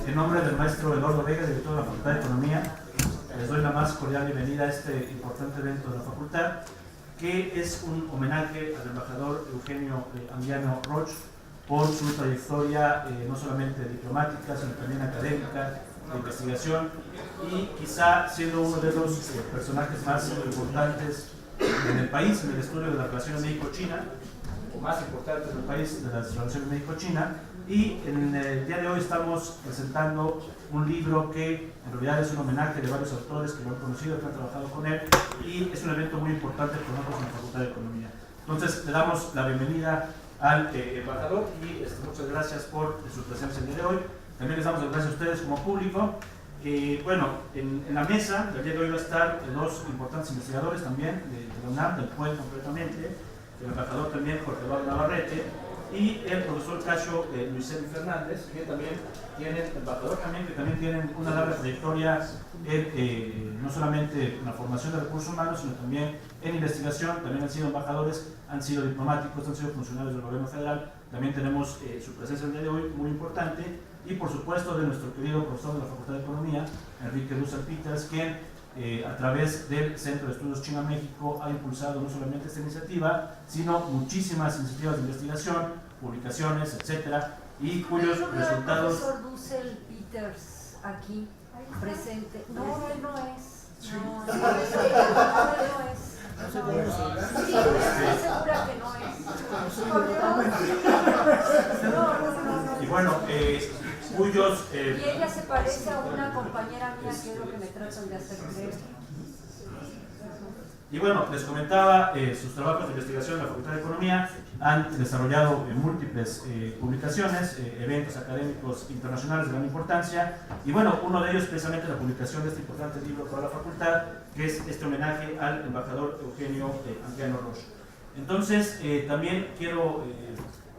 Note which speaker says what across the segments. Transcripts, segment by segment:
Speaker 1: En nombre del maestro Eduardo Vega, director de la Facultad de Economía, les doy la más cordial bienvenida a este importante evento de la facultad, que es un homenaje al embajador Eugenio Anguiano Roch por su trayectoria no solamente diplomática, sino también académica, de investigación, y quizá siendo uno de los personajes más importantes en el país, en el estudio de las relaciones México-China, o más importante en el país de las relaciones México-China. Y en el día de hoy estamos presentando un libro que en realidad es un homenaje de varios autores que lo han conocido, que han trabajado con él, y es un evento muy importante para nosotros en la Facultad de Economía. Entonces, le damos la bienvenida al embajador y muchas gracias por su presencia el día de hoy. También les damos las gracias a ustedes como público. Bueno, en la mesa del día de hoy va a estar dos importantes investigadores también de la UNAM, del PUEL concretamente, el embajador también Jorge Eduardo Navarrete, y el profesor Cacho Luisel Fernández, que también tienen, embajador también, que también tienen una larga trayectoria no solamente en la formación de recursos humanos, sino también en investigación. También han sido embajadores, han sido diplomáticos, han sido funcionarios del gobierno federal. También tenemos su presencia el día de hoy muy importante, y por supuesto de nuestro querido profesor de la Facultad de Economía, Enrique Dussel Peters, quien a través del Centro de Estudios China-México ha impulsado no solamente esta iniciativa, sino muchísimas iniciativas de investigación, publicaciones, etcétera, y cuyos resultados...
Speaker 2: El profesor Dussel Peters aquí presente. No, él no es. No, él no es. Sí, estoy segura que no es. No.
Speaker 1: Y bueno, cuyos...
Speaker 2: Y ella se parece a una compañera mía, que es lo que me tratan de hacer creer.
Speaker 1: Y bueno, les comentaba, sus trabajos de investigación en la Facultad de Economía han desarrollado múltiples publicaciones, eventos académicos internacionales de gran importancia, y bueno, uno de ellos precisamente la publicación de este importante libro para la facultad, que es este homenaje al embajador Eugenio Anguiano Roch. Entonces, también quiero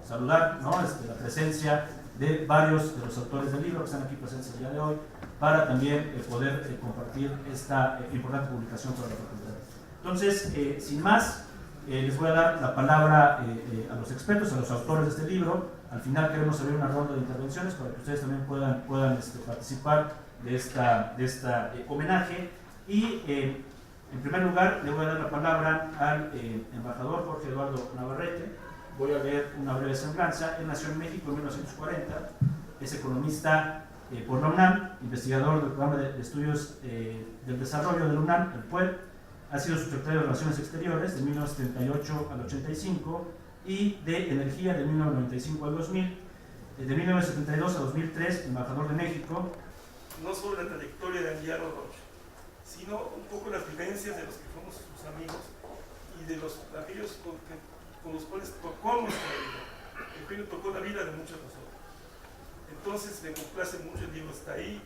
Speaker 1: saludar, ¿no?, la presencia de varios de los autores del libro que están aquí presentes el día de hoy, para también poder compartir esta importante publicación para la facultad. Entonces, sin más, les voy a dar la palabra a los expertos, a los autores de este libro. Al final queremos abrir una ronda de intervenciones para que ustedes también puedan participar de esta homenaje. Y en primer lugar, le voy a dar la palabra al embajador Jorge Eduardo Navarrete. Voy a leer una breve semblanza. Él nació en México en 1940, es economista por la UNAM, investigador del programa de estudios del desarrollo de la UNAM, el PUEL. Ha sido subsecretario de Relaciones Exteriores de 1978 al 85 y de Energía de 1995 al 2000. De 1972 a 2003, embajador de México.
Speaker 3: No solo la trayectoria de Anguiano Roch, sino un poco las vivencias de los que fuimos sus amigos y de aquellos con los cuales tocó nuestra vida. Eugenio tocó la vida de muchos de nosotros. Entonces me complace mucho, el libro está ahí.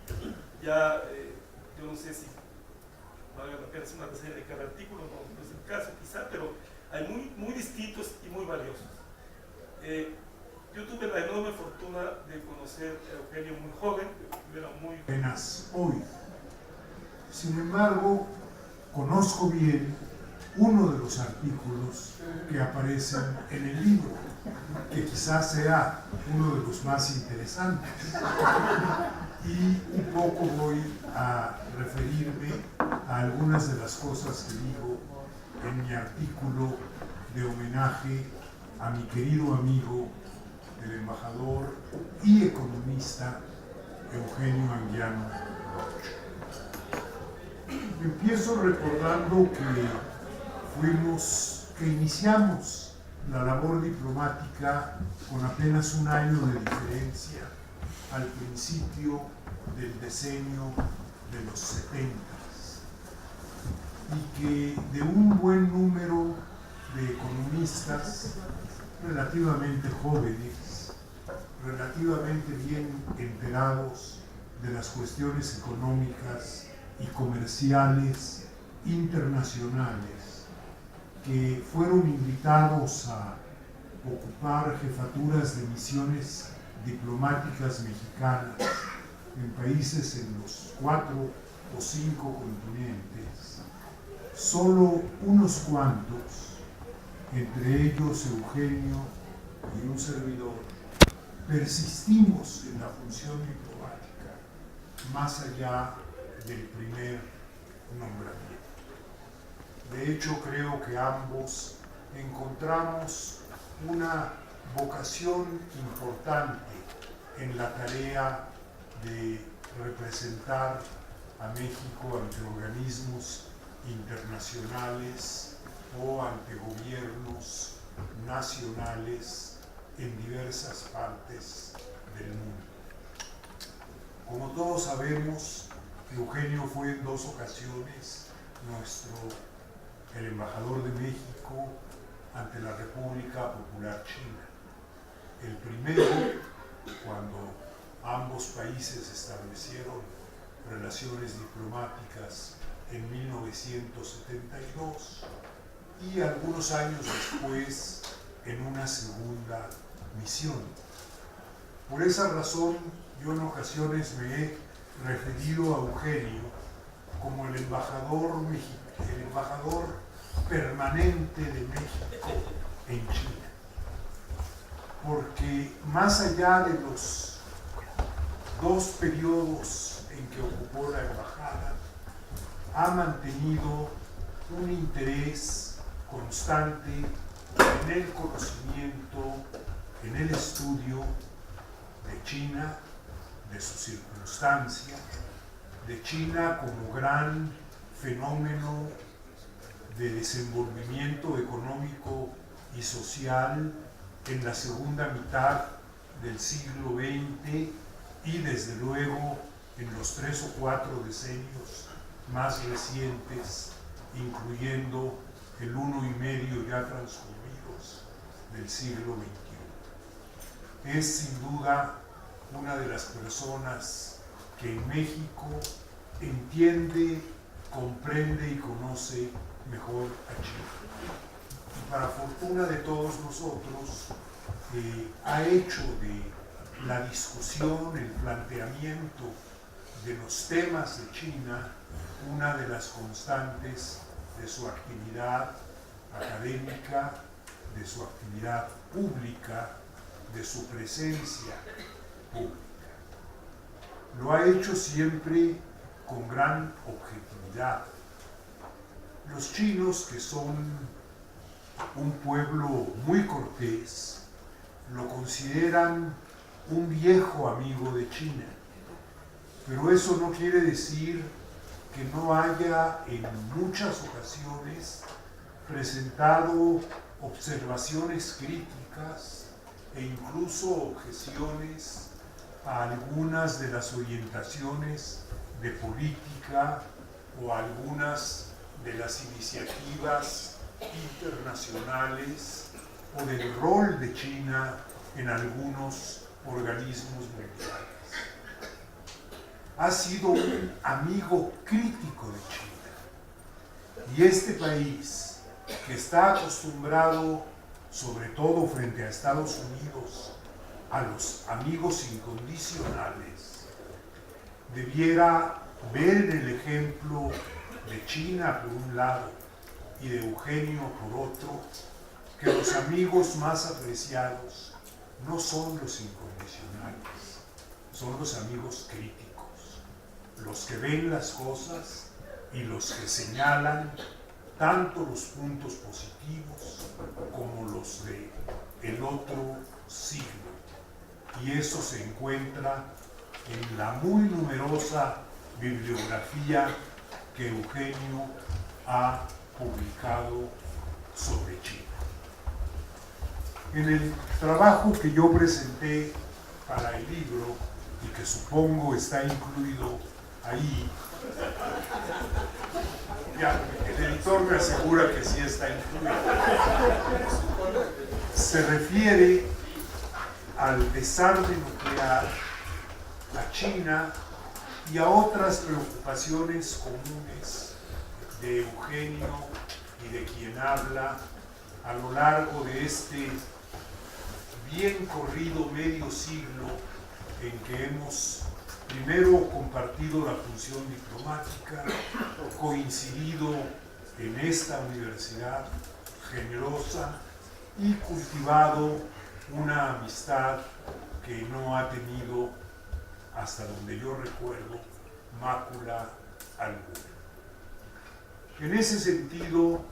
Speaker 3: Ya yo no sé si valga la pena hacer una reseña de cada artículo, no es el caso quizá, pero hay muy distintos y muy valiosos. Yo tuve la enorme fortuna de conocer a Eugenio muy joven, era muy...
Speaker 4: Apenas hoy. Sin embargo, conozco bien uno de los artículos que aparecen en el libro, que quizás sea uno de los más interesantes. Y un poco voy a referirme a algunas de las cosas que digo en mi artículo de homenaje a mi querido amigo, el embajador y economista Eugenio Anguiano Roch. Empiezo recordando que iniciamos la labor diplomática con apenas un año de diferencia al principio del decenio de los 70, y que de un buen número de economistas relativamente jóvenes, relativamente bien enterados de las cuestiones económicas y comerciales internacionales, que fueron invitados a ocupar jefaturas de misiones diplomáticas mexicanas en países en los 4 o 5 continentes, solo unos cuantos, entre ellos Eugenio y un servidor, persistimos en la función diplomática más allá del primer nombramiento. De hecho, creo que ambos encontramos una vocación importante en la tarea de representar a México ante organismos internacionales o ante gobiernos nacionales en diversas partes del mundo. Como todos sabemos, Eugenio fue en 2 ocasiones el embajador de México ante la República Popular China. El primero, cuando ambos países establecieron relaciones diplomáticas en 1972, y algunos años después en una segunda misión. Por esa razón, yo en ocasiones me he referido a Eugenio como el embajador permanente de México en China, porque más allá de los 2 periodos en que ocupó la embajada, ha mantenido un interés constante en el conocimiento, en el estudio de China, de su circunstancia, de China como gran fenómeno de desenvolvimiento económico y social en la segunda mitad del siglo XX y desde luego en los 3 o 4 decenios más recientes, incluyendo el 1 y medio ya transcurridos del siglo XXI. Es sin duda una de las personas que en México entiende, comprende y conoce mejor a China. Y para fortuna de todos nosotros, ha hecho de la discusión, el planteamiento de los temas de China una de las constantes de su actividad académica, de su actividad pública, de su presencia pública. Lo ha hecho siempre con gran objetividad. Los chinos, que son un pueblo muy cortés, lo consideran un viejo amigo de China, pero eso no quiere decir que no haya en muchas ocasiones presentado observaciones críticas e incluso objeciones a algunas de las orientaciones de política o a algunas de las iniciativas internacionales o del rol de China en algunos organismos mundiales. Ha sido un amigo crítico de China. Y este país, que está acostumbrado, sobre todo frente a Estados Unidos, a los amigos incondicionales, debiera ver en el ejemplo de China por un lado y de Eugenio por otro, que los amigos más apreciados no son los incondicionales, son los amigos críticos, los que ven las cosas y los que señalan tanto los puntos positivos como los de el otro signo. Y eso se encuentra en la muy numerosa bibliografía que Eugenio ha publicado sobre China. En el trabajo que yo presenté para el libro, y que supongo está incluido ahí, ya, el editor me asegura que sí está incluido, se refiere al desarme nuclear, a China y a otras preocupaciones comunes de Eugenio y de quien habla a lo largo de este bien corrido medio siglo en que hemos primero compartido la función diplomática, coincidido en esta universidad generosa y cultivado una amistad que no ha tenido hasta donde yo recuerdo, mácula alguna. En ese sentido,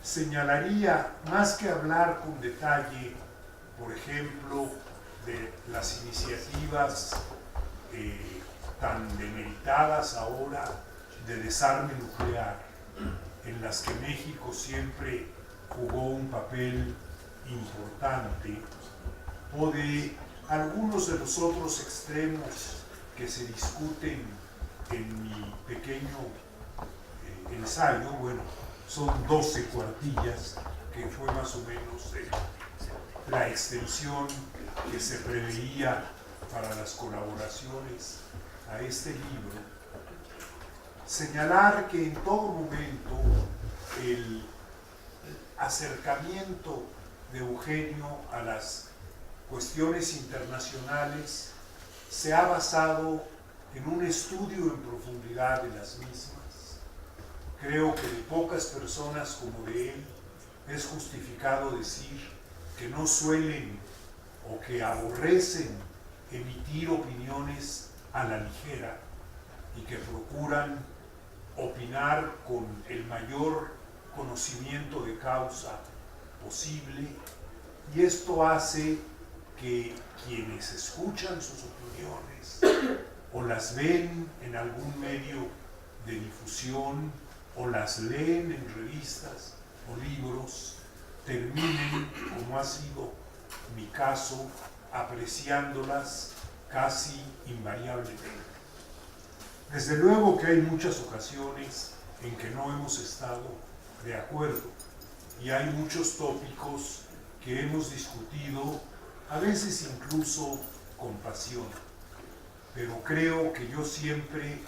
Speaker 4: señalaría, más que hablar con detalle, por ejemplo, de las iniciativas tan demeritadas ahora de desarme nuclear, en las que México siempre jugó un papel importante, o de algunos de los otros extremos que se discuten en mi pequeño ensayo. Bueno, son 12 cuartillas, que fue más o menos la extensión que se preveía para las colaboraciones a este libro. Señalar que en todo momento el acercamiento de Eugenio a las cuestiones internacionales se ha basado en un estudio en profundidad de las mismas. Creo que de pocas personas como de él es justificado decir que no suelen o que aborrecen emitir opiniones a la ligera y que procuran opinar con el mayor conocimiento de causa posible, y esto hace que quienes escuchan sus opiniones o las ven en algún medio de difusión o las leen en revistas o libros, terminen, como ha sido mi caso, apreciándolas casi invariablemente. Desde luego que hay muchas ocasiones en que no hemos estado de acuerdo, y hay muchos tópicos que hemos discutido, a veces incluso con pasión, pero creo que yo siempre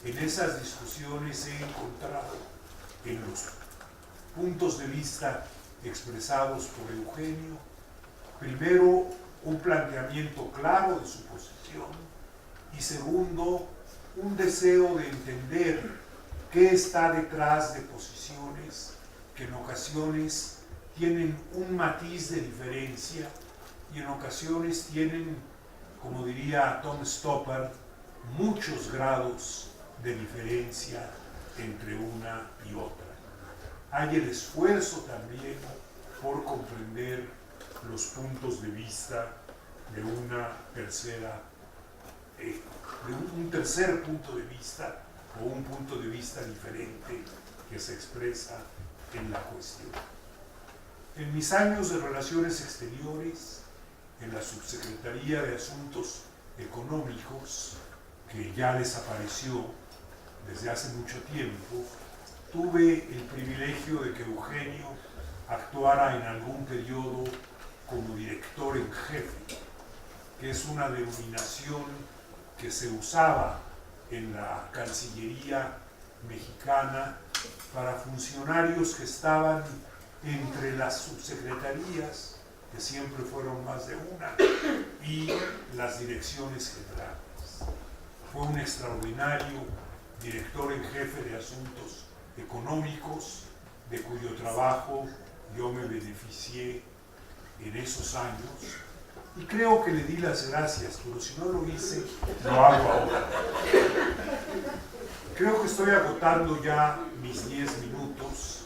Speaker 4: en esas discusiones he encontrado en los puntos de vista expresados por Eugenio, primero, un planteamiento claro de su posición, y segundo, un deseo de entender qué está detrás de posiciones que en ocasiones tienen un matiz de diferencia y en ocasiones tienen, como diría Tom Stoppard, muchos grados de diferencia entre una y otra. Hay el esfuerzo también por comprender los puntos de vista de una tercera, de un tercer punto de vista o un punto de vista diferente que se expresa en la cuestión. En mis años de Relaciones Exteriores, en la Subsecretaría de Asuntos Económicos, que ya desapareció desde hace mucho tiempo, tuve el privilegio de que Eugenio actuara en algún periodo como director en jefe, que es una denominación que se usaba en la Cancillería mexicana para funcionarios que estaban entre las subsecretarías, que siempre fueron más de una, y las direcciones generales. Fue un extraordinario director en jefe de asuntos económicos, de cuyo trabajo yo me beneficié en esos años, y creo que le di las gracias, pero si no lo hice, lo hago ahora. Creo que estoy agotando ya mis 10 minutos,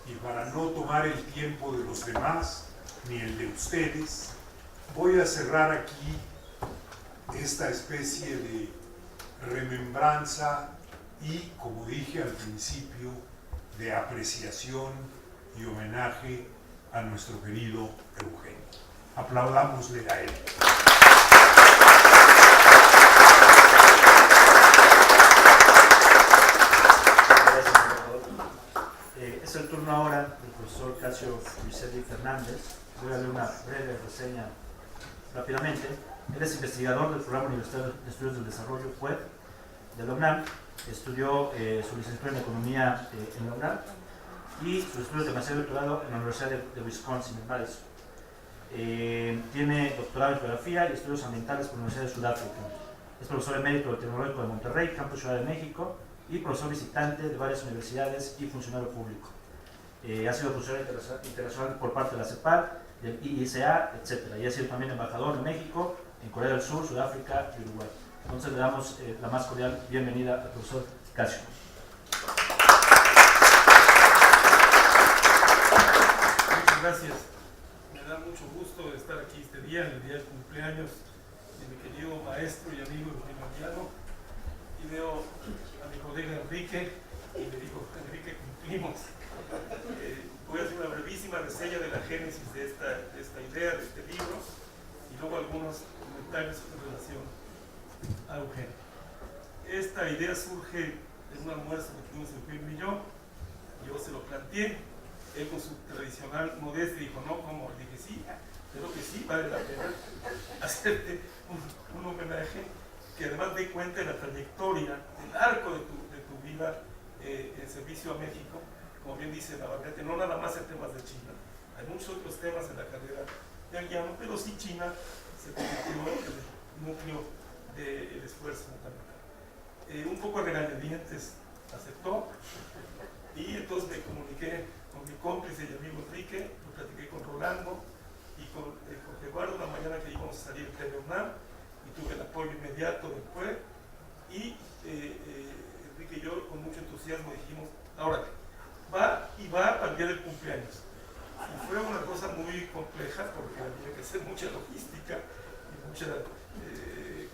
Speaker 4: y para no tomar el tiempo de los demás, ni el de ustedes, voy a cerrar aquí esta especie de remembranza y, como dije al principio, de apreciación y homenaje a nuestro querido Eugenio. Aplaudámosle a él.
Speaker 1: Gracias, embajador. Es el turno ahora del profesor Casio Luiselli Fernández. Voy a leer una breve reseña rápidamente. Él es investigador del Programa Universitario de Estudios del Desarrollo, PUED, de la UNAM. Estudió su licenciatura en Economía en la UNAM y sus estudios de maestría y doctorado en la Universidad de Wisconsin, en Madison. Tiene doctorado en Geografía y Estudios Ambientales por la Universidad de Sudáfrica. Es profesor emérito del Tecnológico de Monterrey, Campus Ciudad de México, y profesor visitante de varias universidades y funcionario público. Ha sido profesor internacional por parte de la CEPAL, del IICA, etc. Y ha sido también embajador en México, en Corea del Sur, Sudáfrica y Uruguay. Entonces le damos la más cordial bienvenida al profesor Casio.
Speaker 3: Muchas gracias. Me da mucho gusto estar aquí este día, en el día del cumpleaños de mi querido maestro y amigo Eugenio Anguiano. Y veo a mi colega Enrique y le digo, Enrique, cumplimos. Voy a hacer una brevísima reseña de la génesis de esta idea, de este libro, y luego algunos comentarios en relación a Eugenio. Esta idea surge de un almuerzo que tuvimos Eugenio y yo se lo planteé, él con su tradicional modestia dijo, no, ¿cómo? Le dije, sí, creo que sí, vale la pena hacerte un homenaje que además dé cuenta de la trayectoria, del arco de tu vida en servicio a México, como bien dice Navarrete, no nada más en temas de China, hay muchos otros temas en la carrera de Anguiano, pero sí China se convirtió en el núcleo del esfuerzo fundamental. Un poco a regañadientes aceptó, y entonces me comuniqué con mi cómplice y amigo Enrique, lo platiqué con Rolando y con Jorge Eduardo la mañana que íbamos a salir de UNAM, y tuve el apoyo inmediato del PUE, y Enrique y yo con mucho entusiasmo dijimos, ahora va para el día del cumpleaños. Y fue una cosa muy compleja porque había que hacer mucha logística y mucha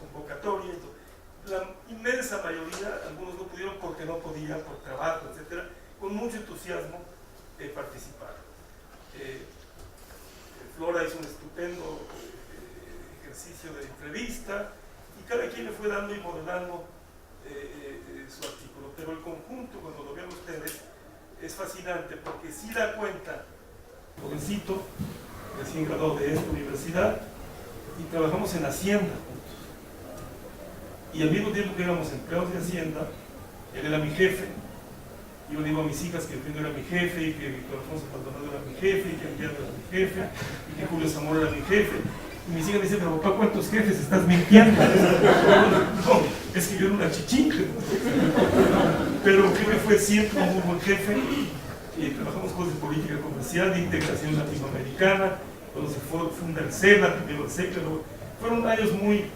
Speaker 3: convocatoria. Entonces, la inmensa mayoría, algunos no pudieron porque no podían, por trabajo, etcétera, con mucho entusiasmo participaron. Flora hizo un estupendo ejercicio de entrevista y cada quien le fue dando y modelando su artículo, pero el conjunto, cuando lo vean ustedes, es fascinante porque sí da cuenta, jovencito, recién graduado de esta universidad, y trabajamos en Hacienda juntos. Y al mismo tiempo que éramos empleados de Hacienda, él era mi jefe. Yo digo a mis hijas que Eugenio era mi jefe, y que Víctor Alfonso Maldonado era mi jefe, y que Anguiano era mi jefe, y que Julio Zamora era mi jefe. Y mis hijas me dicen, pero papá, ¿cuántos jefes estás mintiendo? No, es que yo era una chichinca. Pero Eugenio fue siempre un muy buen jefe, y trabajamos cosas de política comercial, de integración latinoamericana, cuando se funda el SENA, primero el SECLA, fueron años muy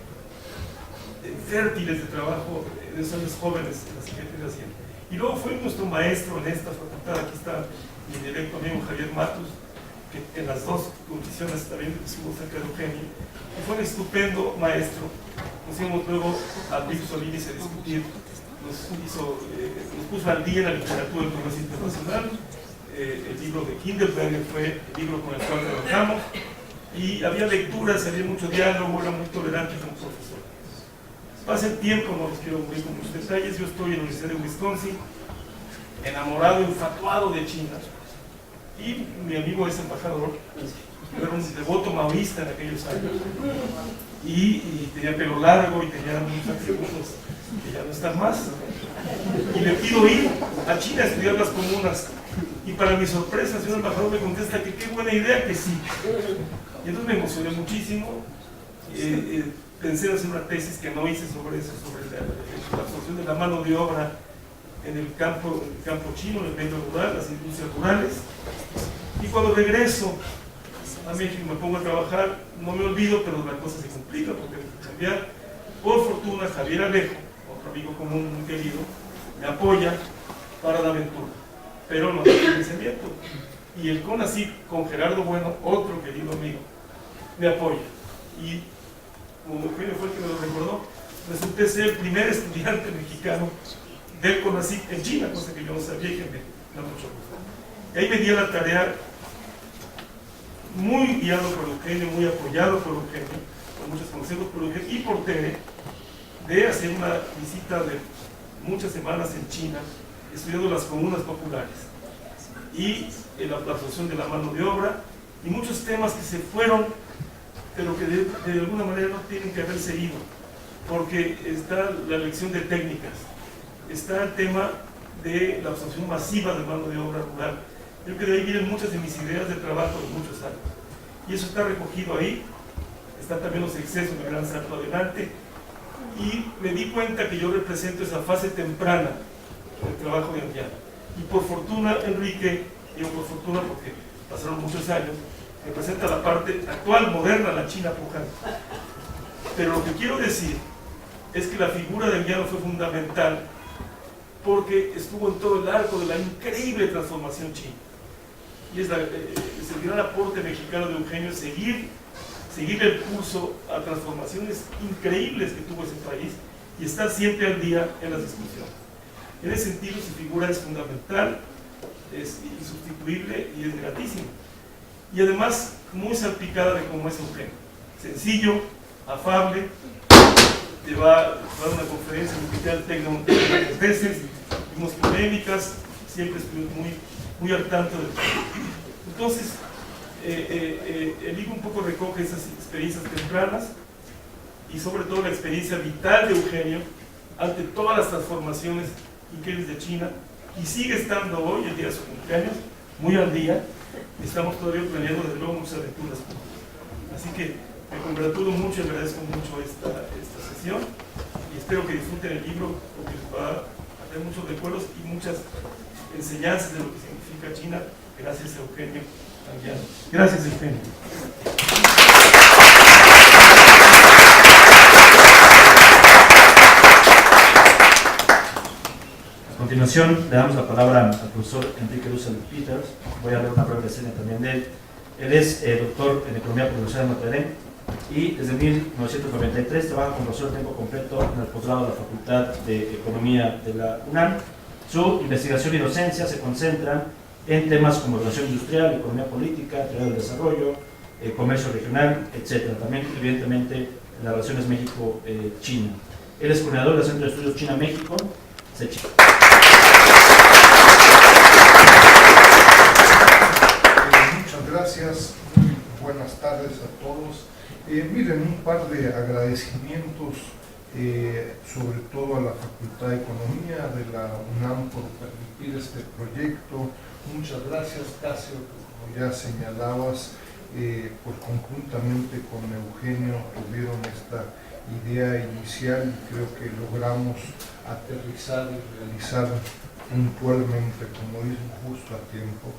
Speaker 3: fértiles de trabajo, de esos años jóvenes en la siguiente generación. Y luego fue nuestro maestro en esta facultad, aquí está mi directo amigo Javier Matus, que en las dos condiciones también estuvo cerca de Eugenio, y fue un estupendo maestro. Nos íbamos luego a Luis Solís a discutir, nos puso al día en la literatura del comercio internacional, el libro de Kinderberger fue el libro con el cual trabajamos, y había lecturas, había mucho diálogo, era muy tolerante como profesor. Pasa el tiempo, no los quiero abrir con muchos detalles, yo estoy en la Universidad de Wisconsin, enamorado, infatuado de China, y mi amigo es embajador, era un devoto maoísta en aquellos años, y tenía pelo largo y tenía muchos atributos que ya no están más, y le pido ir a China a estudiar las comunas, y para mi sorpresa el señor embajador me contesta que qué buena idea, que sí. Y entonces me emocioné muchísimo. Pensé en hacer una tesis que no hice sobre eso, sobre la absorción de la mano de obra en el campo chino, en el medio rural, las industrias rurales. Y cuando regreso a México me pongo a trabajar, no me olvido, pero la cosa se complica porque hay que cambiar. Por fortuna, Javier Alejo, otro amigo común muy querido, me apoya para la aventura, pero no tiene financiamiento. Y el CONACYT, con Gerardo Bueno, otro querido amigo, me apoya. Y como Eugenio fue el que me lo recordó, resulté ser el primer estudiante mexicano del CONACYT en China, cosa que yo no sabía y que me da mucho gusto. Y ahí me di a la tarea, muy guiado por Eugenio, muy apoyado por Eugenio, con muchos consejos por Eugenio y por Tere, de hacer una visita de muchas semanas en China, estudiando las comunas populares y la absorción de la mano de obra y muchos temas que se fueron, pero que de alguna manera no tienen que haberse ido, porque está la lección de técnicas, está el tema de la absorción masiva de mano de obra rural. Yo creo que de ahí vienen muchas de mis ideas de trabajo de muchos años, y eso está recogido ahí. Están también los excesos de gran salto adelante, y me di cuenta que yo represento esa fase temprana del trabajo de Anguiano. Y por fortuna, Enrique, digo por fortuna porque pasaron muchos años, representa la parte actual, moderna, la China pujante. Pero lo que quiero decir es que la figura de Anguiano fue fundamental porque estuvo en todo el arco de la increíble transformación china. Y es el gran aporte mexicano de Eugenio, seguir el curso a transformaciones increíbles que tuvo ese país y estar siempre al día en las discusiones. En ese sentido, su figura es fundamental, es insustituible y es gratísima. Y además, muy salpicada de cómo es Eugenio. Sencillo, afable, te va a dar una conferencia en el Hospital Tecno varias veces, vimos polémicas, siempre estuvimos muy al tanto de todo. Entonces, el libro un poco recoge esas experiencias tempranas y sobre todo la experiencia vital de Eugenio ante todas las transformaciones increíbles de China, y sigue estando hoy, el día de su cumpleaños, muy al día. Estamos todavía planeando desde luego muchas aventuras. Así que me congratulo mucho y agradezco mucho esta sesión y espero que disfruten el libro porque les va a tener muchos recuerdos y muchas enseñanzas de lo que significa China gracias a Eugenio Anguiano. Gracias, Eugenio.
Speaker 1: A continuación le damos la palabra al profesor Enrique Russell Peters. Voy a leer una breve reseña también de él. Él es doctor en Economía por la Universidad de Notre Dame y desde 1993 trabaja como profesor de tiempo completo en el posgrado de la Facultad de Economía de la UNAM. Su investigación y docencia se concentran en temas como relación industrial, economía política, teoría del desarrollo, comercio regional, etc. También, evidentemente, las relaciones México-China. Él es coordinador del Centro de Estudios China-México, CECHI.
Speaker 5: Muchas gracias, muy buenas tardes a todos. Miren, un par de agradecimientos, sobre todo a la Facultad de Economía de la UNAM por permitir este proyecto. Muchas gracias, Casio, como ya señalabas, pues conjuntamente con Eugenio tuvieron esta idea inicial y creo que logramos aterrizar y realizar puntualmente, como dicen, justo a tiempo.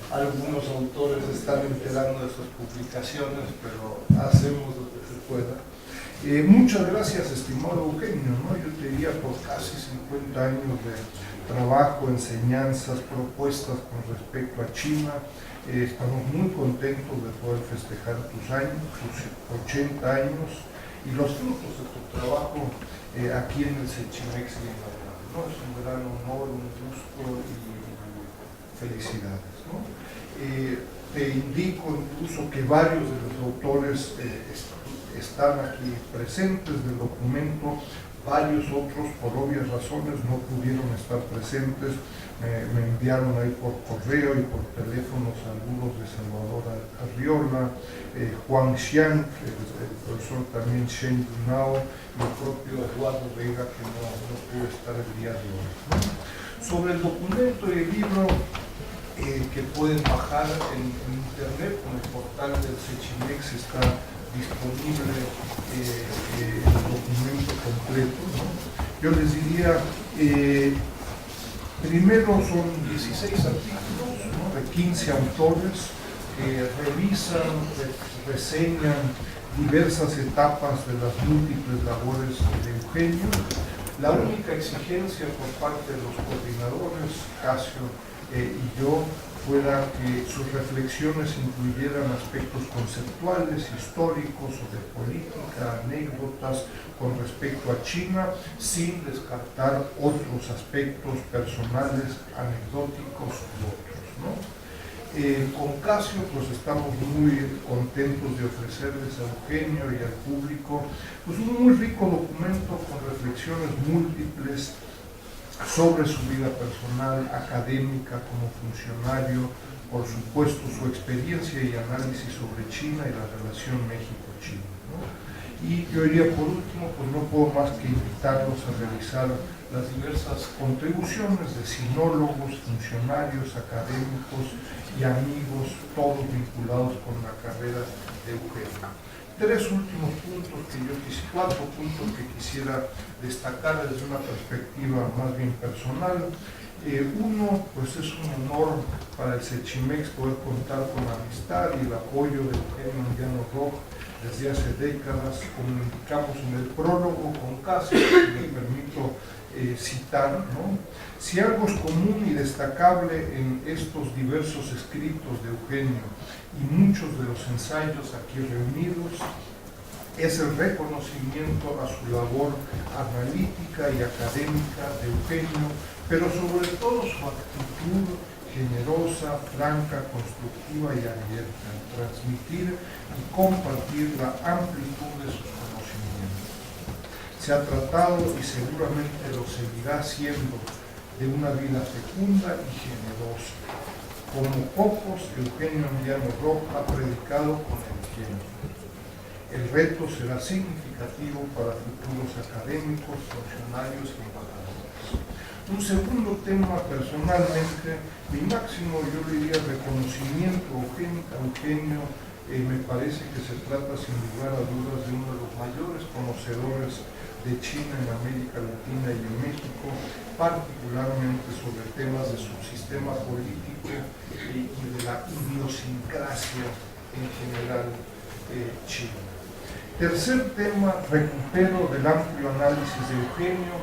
Speaker 5: Algunos autores están enterando de sus publicaciones, pero hacemos lo que se pueda. Muchas gracias, estimado Eugenio, ¿no? Yo te diría por casi 50 años de trabajo, enseñanzas, propuestas con respecto a China. Estamos muy contentos de poder festejar tus años, tus 80 años y los frutos de tu trabajo aquí en el CECHIMEX y en la UNAM, ¿no? Es un gran honor, un gusto y felicidades, ¿no? Te indico incluso que varios de los autores están aquí presentes del documento, varios otros por obvias razones no pudieron estar presentes, me enviaron ahí por correo y por teléfono saludos de Salvador Arriola, Juan Xiang, el profesor también Shen Yunao y el propio Eduardo Vega, que no pudo estar el día de hoy, ¿no? Sobre el documento y el libro que pueden bajar en internet con el portal del CECHIMEX está disponible el documento completo, ¿no? Yo les diría, primero son 16 artículos, ¿no? De 15 autores que revisan, reseñan diversas etapas de las múltiples labores de Eugenio. La única exigencia por parte de los coordinadores, Casio y yo, fuera que sus reflexiones incluyeran aspectos conceptuales, históricos o de política, anécdotas con respecto a China, sin descartar otros aspectos personales, anecdóticos u otros, ¿no? Con Casio pues estamos muy contentos de ofrecerles a Eugenio y al público pues un muy rico documento con reflexiones múltiples sobre su vida personal, académica, como funcionario, por supuesto su experiencia y análisis sobre China y la relación México-China, ¿no? Y yo diría por último, pues no puedo más que invitarlos a revisar las diversas contribuciones de sinólogos, funcionarios, académicos y amigos, todos vinculados con la carrera de Eugenio. Cuatro puntos que quisiera destacar desde una perspectiva más bien personal. Uno, pues es un honor para el Sechimex poder contar con la amistad y el apoyo de Eugenio Anguiano Roch desde hace décadas, como indicamos en el prólogo con casos que me permito citar, ¿no? Si algo es común y destacable en estos diversos escritos de Eugenio y muchos de los ensayos aquí reunidos, es el reconocimiento a su labor analítica y académica de Eugenio, pero sobre todo su actitud generosa, franca, constructiva y abierta en transmitir y compartir la amplitud de sus conocimientos. Se ha tratado, y seguramente lo seguirá siendo, de una vida fecunda y generosa. Como pocos, Eugenio Anguiano Roch ha predicado con el ejemplo. El reto será significativo para futuros académicos, funcionarios y embajadores. Un segundo tema, personalmente, mi máximo, yo diría, reconocimiento a Eugenio, me parece que se trata sin lugar a dudas de uno de los mayores conocedores de China en América Latina y en México, particularmente sobre temas de su sistema político y de la idiosincrasia en general china. Tercer tema, recupero del amplio análisis de Eugenio,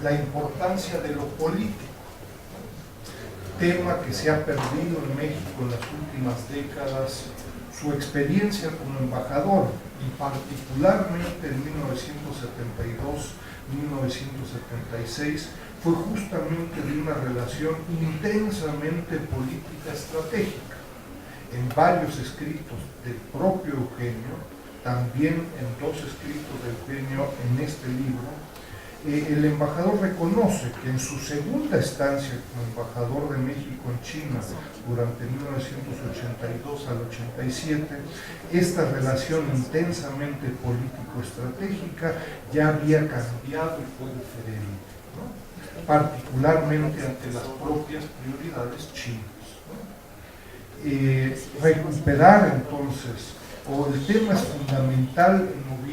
Speaker 5: la importancia de lo político, tema que se ha perdido en México en las últimas décadas. Su experiencia como embajador, y particularmente en 1972-1976, fue justamente de una relación intensamente política estratégica. En varios escritos del propio Eugenio, también en dos escritos de Eugenio en este libro, el embajador reconoce que en su segunda estancia como embajador de México en China durante 1982 al 87, esta relación intensamente político-estratégica ya había cambiado y fue diferente, ¿no? Particularmente ante las propias prioridades chinas, ¿no? Recuperar entonces, o el tema es fundamental en noviembre.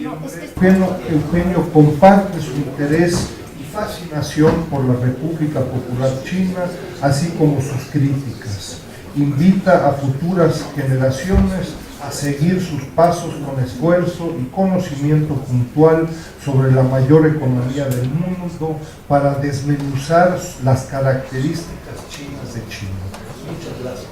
Speaker 5: Eugenio comparte su interés y fascinación por la República Popular China, así como sus críticas. Invita a futuras generaciones a seguir sus pasos con esfuerzo y conocimiento puntual sobre la mayor economía del mundo para desmenuzar las características chinas de China. Muchas gracias.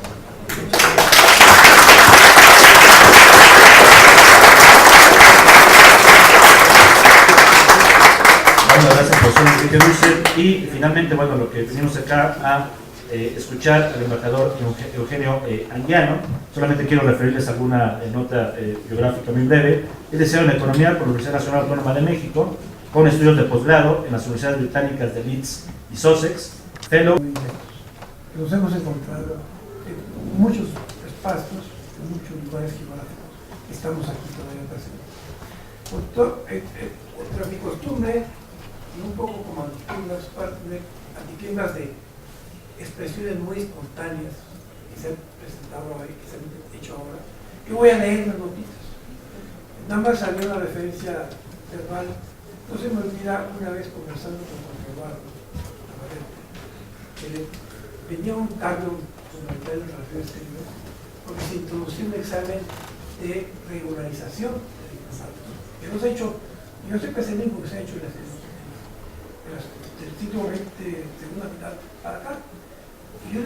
Speaker 1: Bueno, gracias, profesor Enrique Dulce. Y finalmente, bueno, lo que venimos acá a escuchar al embajador Eugenio Anguiano. Solamente quiero referirles alguna nota biográfica muy breve. Es licenciado en Economía por la Universidad Nacional Autónoma de México, con estudios de posgrado en las universidades británicas de Leeds y Sussex, fellow.
Speaker 6: Nos hemos encontrado en muchos espacios, en muchos lugares geográficos. Estamos aquí todavía presentes. Contra mi costumbre, y un poco como anticlimas de expresiones muy espontáneas que se han presentado hoy, que se han hecho ahora, yo voy a leer las notitas. Nada más salió una referencia verbal. No se me olvida una vez conversando con Jorge Eduardo, que venía un cambio fundamental en relación a este libro, porque se introdució un examen de regularización de diplomáticos, que no se ha hecho, yo sé que es el mismo que se ha hecho en del siglo XX, segunda mitad para acá. Y yo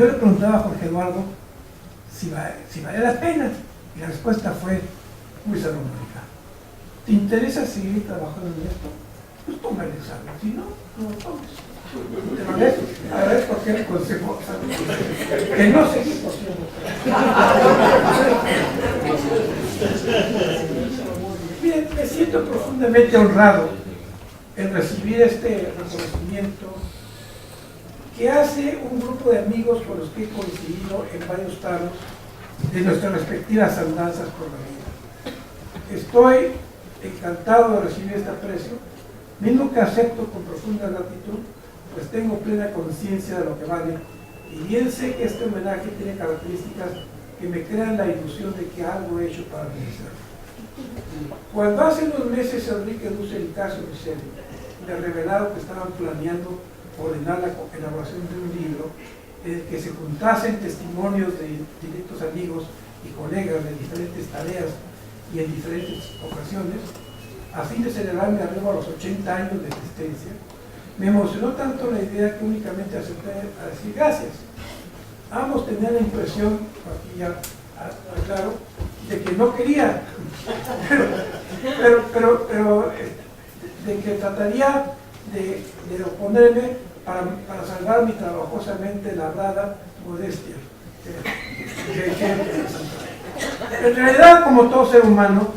Speaker 6: le preguntaba a Jorge Eduardo si valía la pena, y la respuesta fue muy salomónica. ¿Te interesa seguir trabajando en esto? Pues toma el examen, si no, no lo tomes. Te agradezco aquel consejo, que no seguís por Bien, me siento profundamente honrado en recibir este reconocimiento que hace un grupo de amigos con los que he coincidido en varios tramos de nuestras respectivas andanzas por la vida. Estoy encantado de recibir este aprecio, mismo que acepto con profunda gratitud, pues tengo plena conciencia de lo que vale, y bien sé que este homenaje tiene características que me crean la ilusión de que algo he hecho para merecerlo. Cuando hace unos meses Enrique Dulce y Casio Vicente me revelaron que estaban planeando ordenar la elaboración de un libro, en el que se juntasen testimonios de directos amigos y colegas de diferentes tareas y en diferentes ocasiones, a fin de celebrar mi arribo a los 80 años de existencia, me emocionó tanto la idea que únicamente acepté a decir gracias. Ambos tenían la impresión, aquí ya aclaro, de que no quería, pero de que trataría de oponerme para salvar mi trabajosamente labrada modestia. En realidad, como todo ser humano,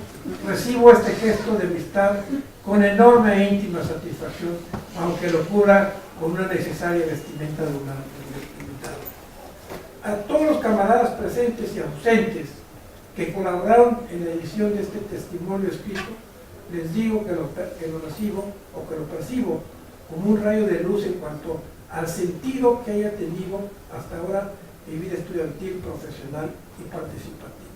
Speaker 6: recibo este gesto de amistad con enorme e íntima satisfacción, aunque lo cubra con una necesaria vestimenta de un invitado. A todos los camaradas presentes y ausentes que colaboraron en la edición de este testimonio escrito, les digo que lo recibo o que lo percibo como un rayo de luz en cuanto al sentido que haya tenido hasta ahora mi vida estudiantil, profesional y participativa.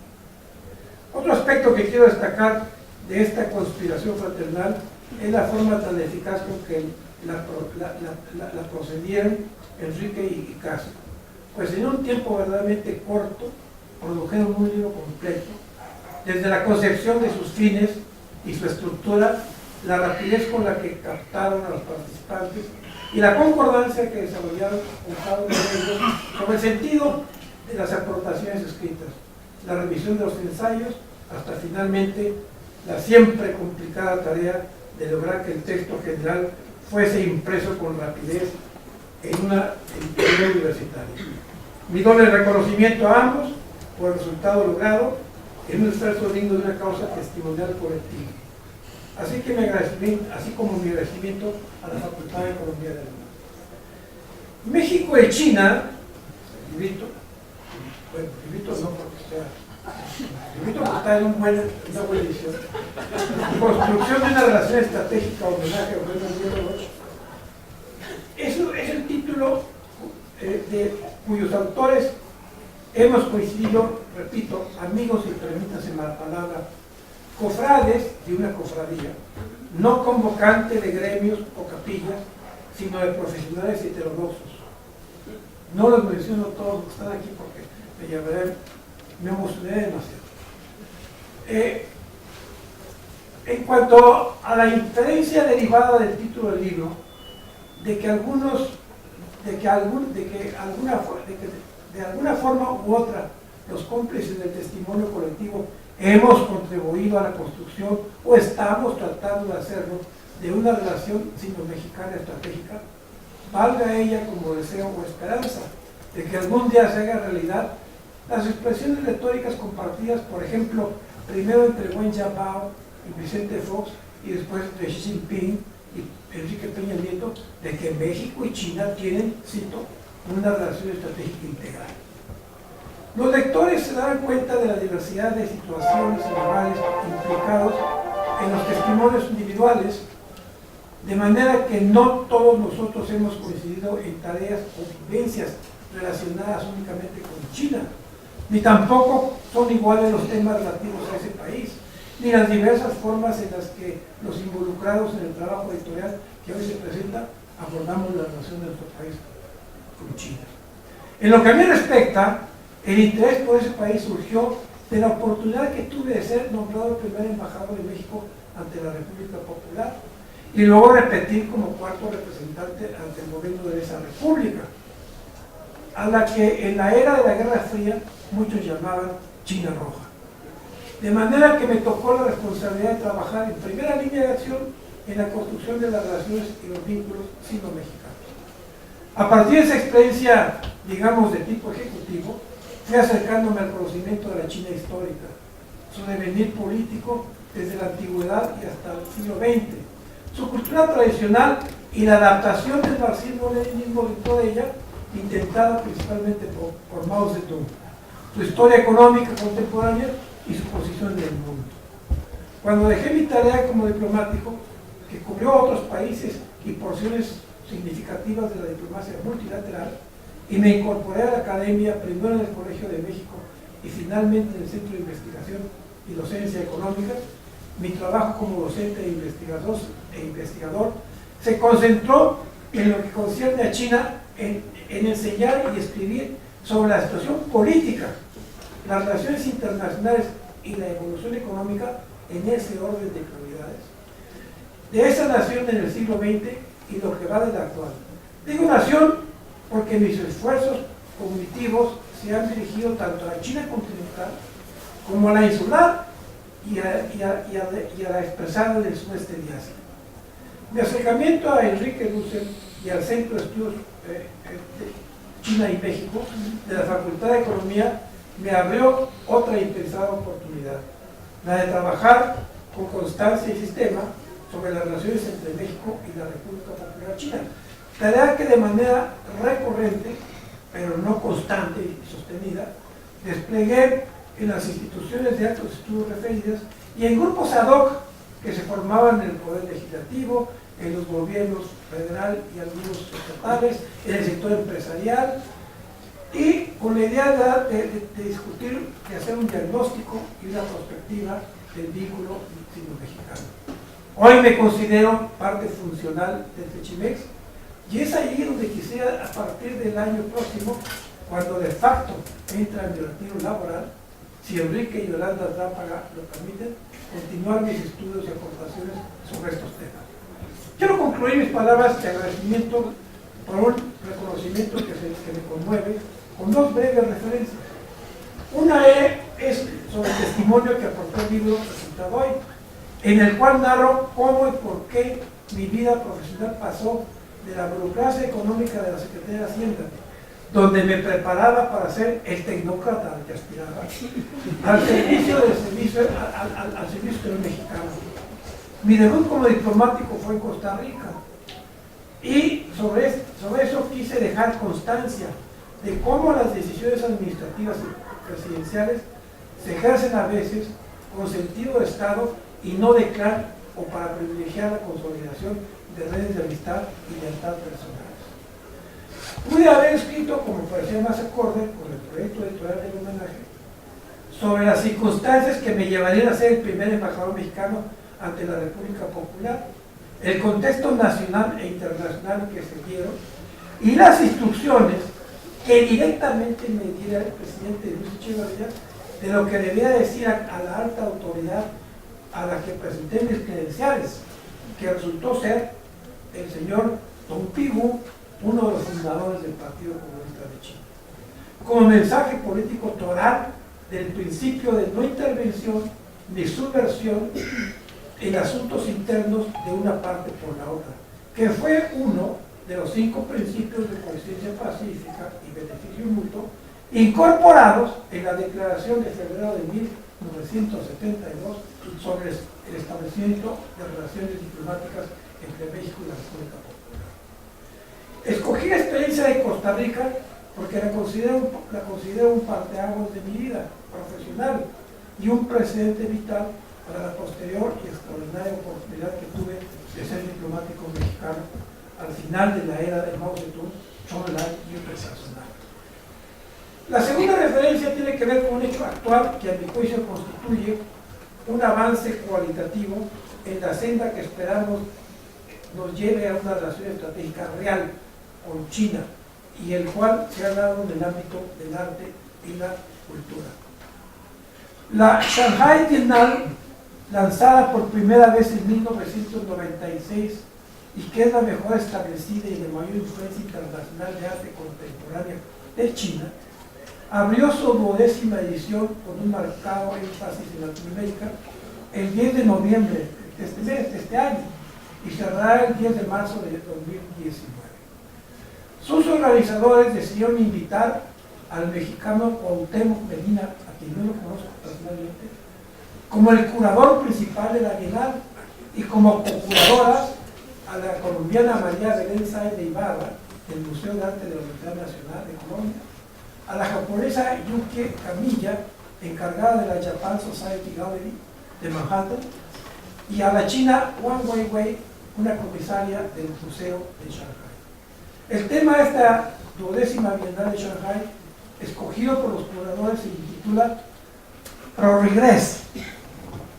Speaker 6: Otro aspecto que quiero destacar de esta conspiración fraternal es la forma tan eficaz con que la procedieron Enrique y Castro, pues en un tiempo verdaderamente corto produjeron un libro completo, desde la concepción de sus fines y su estructura, la rapidez con la que captaron a los participantes y la concordancia que desarrollaron con cada uno de ellos sobre el sentido de las aportaciones escritas, la revisión de los ensayos, hasta finalmente la siempre complicada tarea de lograr que el texto general fuese impreso con rapidez en una editorial universitaria. Mi doble reconocimiento a ambos por el resultado logrado en un esfuerzo digno de una causa testimonial colectiva. Así como mi agradecimiento a la Facultad de Economía de la UNAM. México y China, el librito no porque el librito está en una buena edición, construcción de una relación estratégica, homenaje a Eugenio Roch, es el título de cuyos autores hemos coincidido, repito, amigos y permítanse la palabra, cofrades de una cofradía, no convocante de gremios o capillas, sino de profesionales heterodoxos. No los menciono todos los que están aquí porque me emocioné demasiado. En cuanto a la inferencia derivada del título del libro, de alguna forma u otra los cómplices del testimonio colectivo hemos contribuido a la construcción o estamos tratando de hacerlo de una relación sino-mexicana estratégica, valga ella como deseo o esperanza de que algún día se haga realidad las expresiones retóricas compartidas, por ejemplo, primero entre Wen Jiabao y Vicente Fox y después entre Xi Jinping y Enrique Peña Nieto, de que México y China tienen, cito, una relación estratégica integral. Los lectores se dan cuenta de la diversidad de situaciones y lugares implicados en los testimonios individuales, de manera que no todos nosotros hemos coincidido en tareas o vivencias relacionadas únicamente con China, ni tampoco son iguales los temas relativos a ese país, ni las diversas formas en las que los involucrados en el trabajo editorial que hoy se presenta abordamos la relación de nuestro país con China. En lo que a mí respecta, el interés por ese país surgió de la oportunidad que tuve de ser nombrado el primer embajador de México ante la República Popular y luego repetir como cuarto representante ante el gobierno de esa república, a la que en la era de la Guerra Fría muchos llamaban China Roja. De manera que me tocó la responsabilidad de trabajar en primera línea de acción en la construcción de las relaciones y los vínculos sino-mexicanos. A partir de esa experiencia, digamos, de tipo ejecutivo, fui acercándome al conocimiento de la China histórica, su devenir político desde la antigüedad y hasta el siglo XX, su cultura tradicional y la adaptación del marxismo-leninismo dentro de ella, intentada principalmente por Mao Zedong, su historia económica contemporánea y su posición en el mundo. Cuando dejé mi tarea como diplomático, que cubrió a otros países y porciones significativas de la diplomacia multilateral, y me incorporé a la academia, primero en el Colegio de México y finalmente en el Centro de Investigación y Docencia Económica, mi trabajo como docente e investigador se concentró en lo que concierne a China en en enseñar y escribir sobre la situación política, las relaciones internacionales y la evolución económica en ese orden de prioridades de esa nación en el siglo XX y lo que va del actual. Digo nación porque mis esfuerzos cognitivos se han dirigido tanto a la China continental como a la insular y a la expresada del sudeste de Asia. Mi acercamiento a Enrique Dussel y al Centro de Estudios China y México de la Facultad de Economía me abrió otra impensada oportunidad, la de trabajar con constancia y sistema sobre las relaciones entre México y la República Popular China, tarea que de manera recurrente, pero no constante y sostenida, desplegué en las instituciones de altos estudios referidas y en grupos ad hoc que se formaban en el Poder Legislativo, en los gobiernos federal y algunos estatales, en el sector empresarial, y con la idea de discutir, de hacer un diagnóstico y una perspectiva del vínculo sino-mexicano. Hoy me considero parte funcional del FECHIMEX y es ahí donde quisiera, a partir del año próximo, cuando de facto entra en mi retiro laboral, si Enrique y Yolanda Rápaga lo permiten, continuar mis estudios y aportaciones sobre estos temas. Quiero concluir mis palabras de agradecimiento por un reconocimiento que me conmueve con dos breves referencias. Una es sobre el testimonio que aportó el libro presentado hoy, en el cual narro cómo y por qué mi vida profesional pasó de la burocracia económica de la Secretaría de Hacienda, donde me preparaba para ser el tecnócrata al que aspiraba, al servicio del mexicano. Mi debut como diplomático fue en Costa Rica y sobre eso quise dejar constancia de cómo las decisiones administrativas y presidenciales se ejercen a veces con sentido de Estado y no de clan o para privilegiar la consolidación de redes de amistad y lealtad personales. Pude haber escrito, como parecía más acorde con el proyecto editorial del homenaje, sobre las circunstancias que me llevarían a ser el primer embajador mexicano ante la República Popular, el contexto nacional e internacional que se dieron y las instrucciones que directamente me diera el presidente Luis Echeverría de lo que debía decir a la alta autoridad a la que presenté mis credenciales, que resultó ser el señor Dong Pigu, uno de los fundadores del Partido Comunista de China, como mensaje político toral del principio de no intervención ni subversión en asuntos internos de una parte por la otra, que fue uno de los 5 principios de coexistencia pacífica y beneficio mutuo incorporados en la Declaración de febrero de 1972 sobre el establecimiento de relaciones diplomáticas entre México y la República Popular. Escogí la experiencia de Costa Rica porque la considero un parteaguas de mi vida profesional y un precedente vital para la posterior y extraordinaria oportunidad que tuve de ser diplomático mexicano al final de la era de Mao Zedong, Zhou Enlai y internacional. La segunda referencia tiene que ver con un hecho actual que a mi juicio constituye un avance cualitativo en la senda que esperamos nos lleve a una relación estratégica real con China y el cual se ha dado en el ámbito del arte y la cultura. La Shanghai Bienal, lanzada por primera vez en 1996 y que es la mejor establecida y de mayor influencia internacional de arte contemporánea de China, abrió su 12ª edición con un marcado énfasis en Latinoamérica el 10 de noviembre de este año y cerrará el 10 de marzo de 2019. Sus organizadores decidieron invitar al mexicano Cuauhtémoc Medina, a quien no lo conozco personalmente, como el curador principal de la Bienal y como co-curadoras a la colombiana María Belén Sáenz de Ibarra del Museo de Arte de la Universidad Nacional de Colombia, a la japonesa Yuki Kamiya, encargada de la Japan Society Gallery de Manhattan, y a la china Wang Weiwei, una comisaria del Museo de Shanghai. El tema de esta 12ª Bienal de Shanghai, escogido por los curadores, se intitula Progress,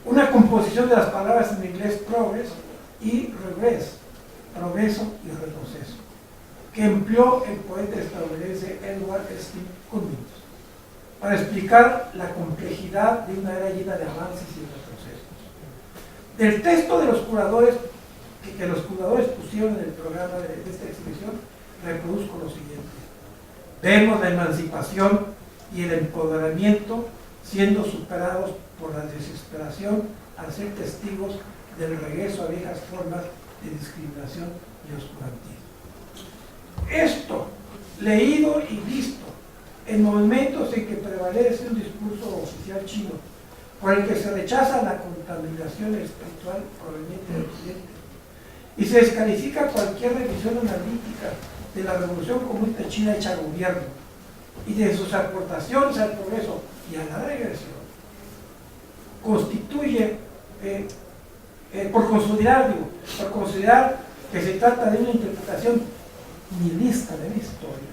Speaker 6: una composición de las palabras en inglés progress y regress, progreso y retroceso, que empleó el poeta estadounidense Edward Stein Cummings para explicar la complejidad de una era llena de avances y retrocesos. Del texto de los curadores que los curadores pusieron en el programa de esta exhibición, reproduzco lo siguiente. Vemos la emancipación y el empoderamiento siendo superados por la desesperación al ser testigos del regreso a viejas formas de discriminación y oscurantismo. Esto, leído y visto en momentos en que prevalece un discurso oficial chino por el que se rechaza la contaminación espiritual proveniente del Occidente y se descalifica cualquier revisión analítica de la revolución comunista china hecha al gobierno y de sus aportaciones al progreso y a la regresión, constituye, por considerar que se trata de una interpretación nihilista de la historia,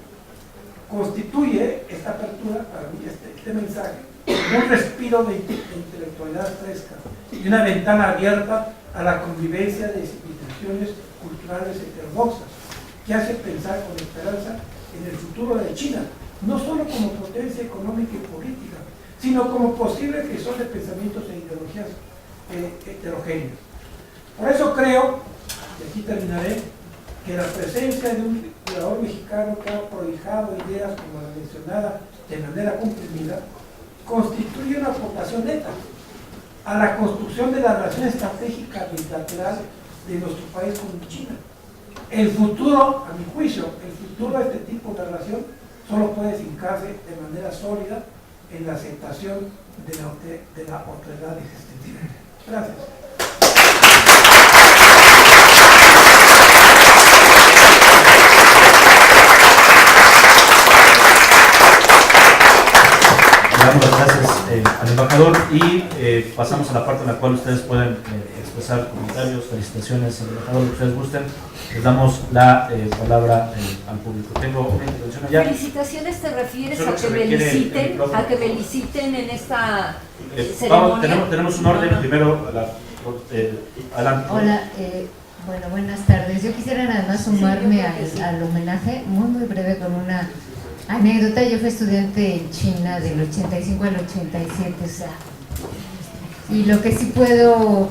Speaker 6: constituye esta apertura, para mí, este mensaje, un respiro de intelectualidad fresca y una ventana abierta a la convivencia de civilizaciones culturales heterodoxas, que hace pensar con esperanza en el futuro de China, no solo como potencia económica y política, sino como posible crisol de pensamientos e ideologías heterogéneas. Por eso creo, y aquí terminaré, que la presencia de un curador mexicano que ha prohijado ideas como la mencionada de manera comprimida, constituye una aportación neta a la construcción de la relación estratégica bilateral de nuestro país con China. El futuro, a mi juicio, el futuro de este tipo de relación solo puede fincarse de manera sólida en la aceptación de la otredad existencial. Gracias.
Speaker 1: Le damos las gracias al embajador y pasamos a la parte en la cual ustedes pueden expresar comentarios, felicitaciones al embajador, lo que ustedes gusten. Les damos la palabra al público. Tengo una intervención allá.
Speaker 2: Felicitaciones, ¿te refieres
Speaker 1: Solo
Speaker 2: a
Speaker 1: que
Speaker 2: que
Speaker 1: se
Speaker 2: me
Speaker 1: requiere el
Speaker 2: liciten,
Speaker 1: micrófono.
Speaker 2: a que me liciten en esta
Speaker 1: Vamos,
Speaker 2: ceremonia?
Speaker 1: tenemos un orden. Primero, adelante.
Speaker 7: Hola, bueno, buenas tardes. Yo quisiera nada más sumarme al homenaje, muy breve, con una anécdota. Yo fui estudiante en China del 85 al 87, o sea, y lo que sí puedo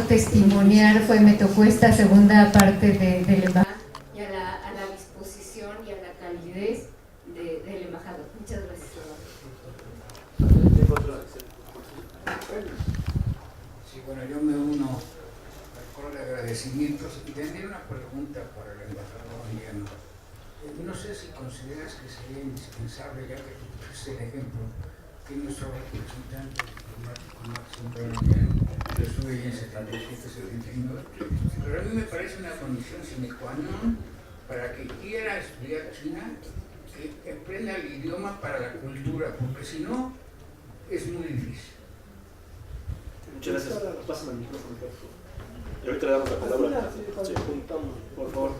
Speaker 7: testimoniar me tocó esta segunda parte del embajador y a la disposición y a la calidez del embajador. Muchas gracias.
Speaker 8: Sí, bueno, yo me uno al coro de agradecimientos y tendría una pregunta para el embajador Emiliano. No sé si consideras que sería indispensable, ya que tú pusiste el ejemplo, que nuestro representante diplomático máximo yo estuve en 77-79, pero a mí me parece una condición sine qua non para que quiera estudiar China, que aprenda el idioma para la cultura, porque si no, es muy difícil.
Speaker 3: Muchas gracias. Pásame el micrófono, por favor. Y ahorita le damos la palabra. Sí, por favor.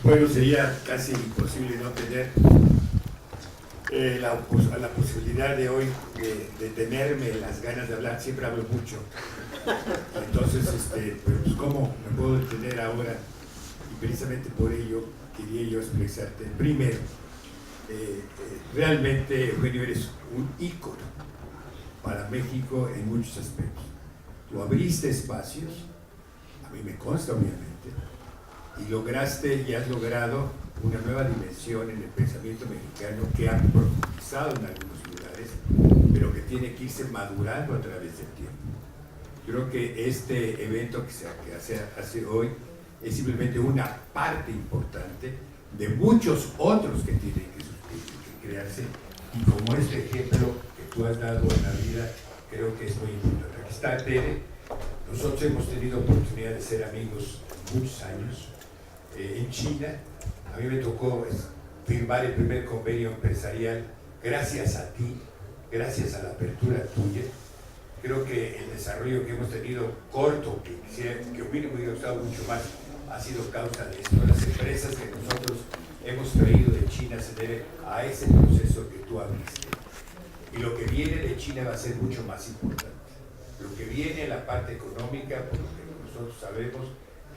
Speaker 9: Bueno, sería casi imposible no tener la posibilidad de hoy de tenerme las ganas de hablar. Siempre hablo mucho. Entonces, pues, ¿cómo me puedo detener ahora? Y precisamente por ello quería yo expresarte. Primero, realmente, Eugenio, eres un ícono para México en muchos aspectos. Tú abriste espacios, a mí me consta obviamente, y lograste y has logrado una nueva dimensión en el pensamiento mexicano que ha profundizado en algunos lugares, pero que tiene que irse madurando a través del tiempo. Creo que este evento que se hace hoy es simplemente una parte importante de muchos otros que tienen que crearse, y como este ejemplo que tú has dado en la vida, creo que es muy importante. Aquí está Tere. Nosotros hemos tenido oportunidad de ser amigos muchos años. En China, a mí me tocó firmar el primer convenio empresarial gracias a ti, gracias a la apertura tuya. Creo que el desarrollo que hemos tenido corto, que hubiera gustado mucho más, ha sido causa de esto. Las empresas que nosotros hemos traído de China se debe a ese proceso que tú abriste. Y lo que viene de China va a ser mucho más importante. Lo que viene en la parte económica, por lo que nosotros sabemos,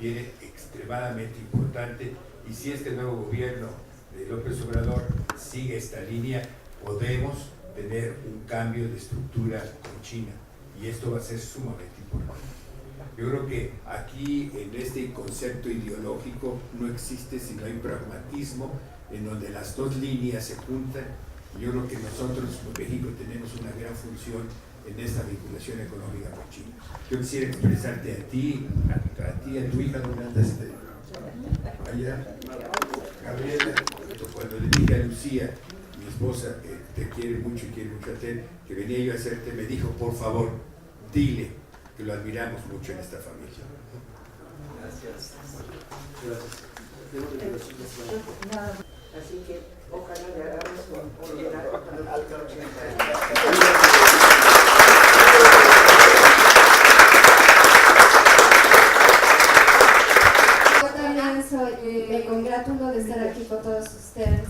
Speaker 9: viene extremadamente importante, y si este nuevo gobierno de López Obrador sigue esta línea, podemos tener un cambio de estructura con China, y esto va a ser sumamente importante. Yo creo que aquí, en este concepto ideológico, no existe si no hay pragmatismo, en donde las dos líneas se juntan. Yo creo que nosotros, México, tenemos una gran función en esta vinculación económica con China. Yo quisiera expresarte a ti, a tu hija, ¿dónde andas? Allá, Gabriela, cuando le dije a Lucía, mi esposa, que te quiere mucho y quiere mucho a ti, que venía yo a hacerte, me dijo, por favor, dile que lo admiramos mucho en esta familia.
Speaker 1: Gracias.
Speaker 10: Así que ojalá le hagamos por llegar al próximo.
Speaker 11: Me congratulo de estar aquí con todos ustedes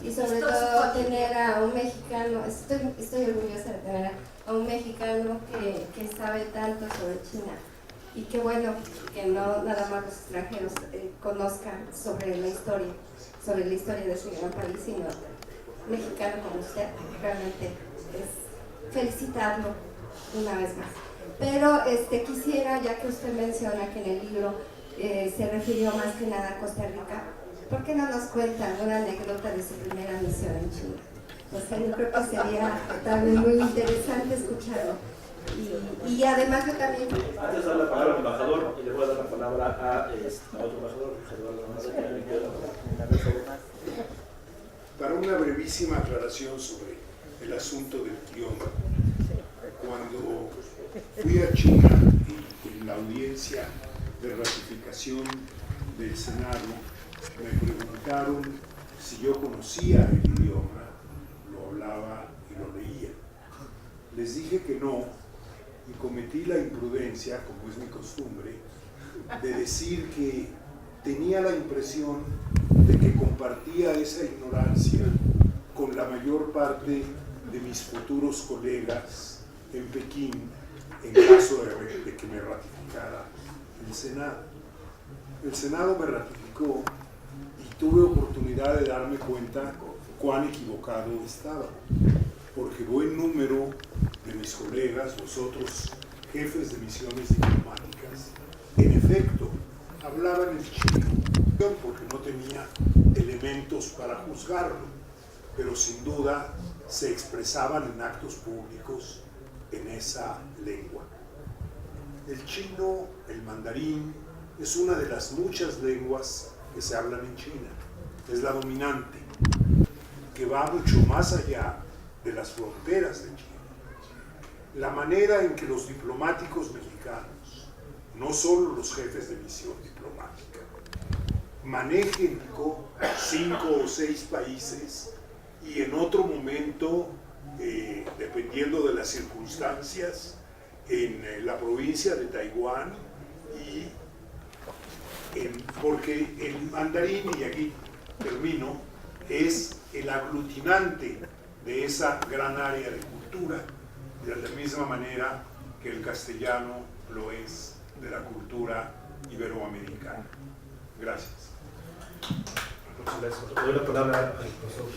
Speaker 11: y sobre todo tener a un mexicano, estoy orgullosa de tener a un mexicano que sabe tanto sobre China, y que bueno, que no nada más los extranjeros conozcan sobre la historia de ese gran país, sino mexicano como usted. Realmente es felicitarlo una vez más. Pero quisiera, ya que usted menciona que en el libro se refirió más que nada a Costa Rica, ¿por qué no nos cuenta alguna anécdota de su primera misión en China? O sea, yo creo que sería también muy interesante escucharlo. Y además yo también...
Speaker 1: Antes de dar la palabra al embajador, y le voy a dar la palabra a otro embajador,
Speaker 4: Para una brevísima aclaración sobre el asunto del idioma, cuando fui a China y en la audiencia de ratificación del Senado me preguntaron si yo conocía el idioma, lo hablaba y lo leía. Les dije que no, y cometí la imprudencia, como es mi costumbre, de decir que tenía la impresión de que compartía esa ignorancia con la mayor parte de mis futuros colegas en Pekín, en caso de que me ratificara el Senado. El Senado me ratificó y tuve oportunidad de darme cuenta cuán equivocado estaba, porque buen número de mis colegas, los otros jefes de misiones diplomáticas, en efecto, hablaban el chino, porque no tenía elementos para juzgarlo, pero sin duda se expresaban en actos públicos en esa lengua. El chino, el mandarín, es una de las muchas lenguas que se hablan en China. Es la dominante, que va mucho más allá de las fronteras de China. La manera en que los diplomáticos mexicanos, no solo los jefes de misión diplomática, manejen 5 o 6 países y en otro momento, dependiendo de las circunstancias, en la provincia de Taiwán, porque el mandarín, y aquí termino, es el aglutinante de esa gran área de cultura, de la misma manera que el castellano lo es de la cultura iberoamericana. Gracias.
Speaker 1: Doy la palabra al profesor.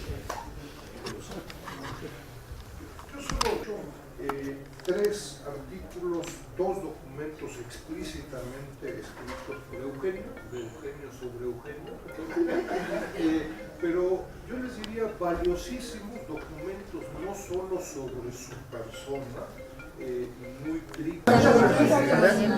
Speaker 5: Yo solo 3 artículos, 2 documentos explícitamente escritos por Eugenio, de Eugenio sobre Eugenio, pero yo les diría valiosísimos documentos, no solo sobre su persona, muy críticos.
Speaker 6: Muchas gracias.